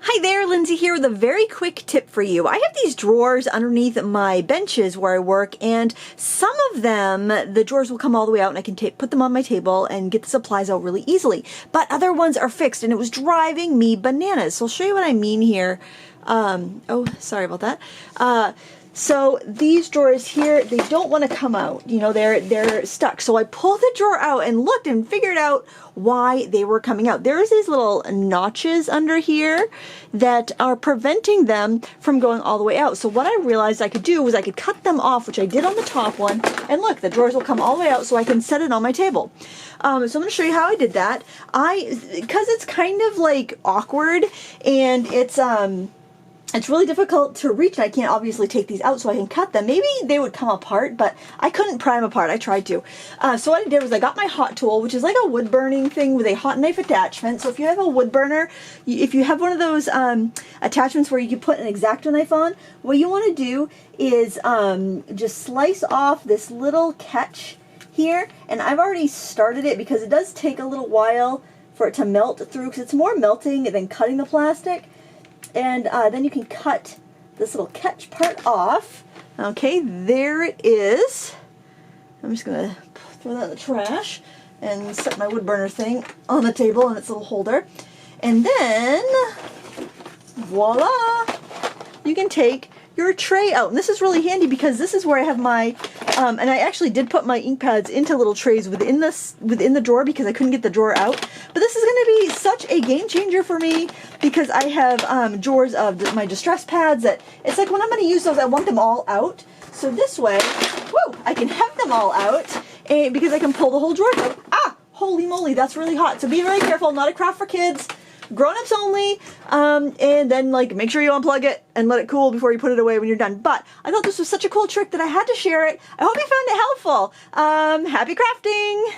Hi there, Lindsay here with a very quick tip for you. I have these drawers underneath my benches where I work, and some of them, the drawers will come all the way out and I can put them on my table and get the supplies out really easily. But other ones are fixed and it was driving me bananas. So I'll show you what I mean here. Oh, sorry about that. So these drawers here, they don't want to come out. You know, they're stuck. So I pulled the drawer out and looked and figured out why they were coming out. There's these little notches under here that are preventing them from going all the way out. So what I realized I could do was I could cut them off, which I did on the top one. And look, the drawers will come all the way out so I can set it on my table. So I'm going to show you how I did that. Because it's kind of like awkward and it's really difficult to reach, and I can't obviously take these out so I can cut them. Maybe they would come apart, but I couldn't pry them apart. I tried to. So what I did was I got my hot tool, which is like a wood burning thing with a hot knife attachment. So if you have a wood burner, if you have one of those attachments where you can put an X-Acto knife on, what you want to do is just slice off this little catch here. And I've already started it because it does take a little while for it to melt through, because it's more melting than cutting the plastic. And then you can cut this little catch part off. Okay, there it is. I'm just going to throw that in the trash and set my wood burner thing on the table in its little holder. And then, voila, you can take your tray out. And this is really handy because this is where I have my, and I actually did put my ink pads into little trays within the drawer because I couldn't get the drawer out. But this is going to be such a game changer for me because I have drawers of my distress pads that it's like when I'm going to use those, I want them all out. So this way, whoa, I can have them all out because I can pull the whole drawer out. Ah, holy moly, that's really hot. So be very careful, not a craft for kids. Grown-ups only, and then make sure you unplug it and let it cool before you put it away when you're done. But I thought this was such a cool trick that I had to share it. I hope you found it helpful. Happy crafting!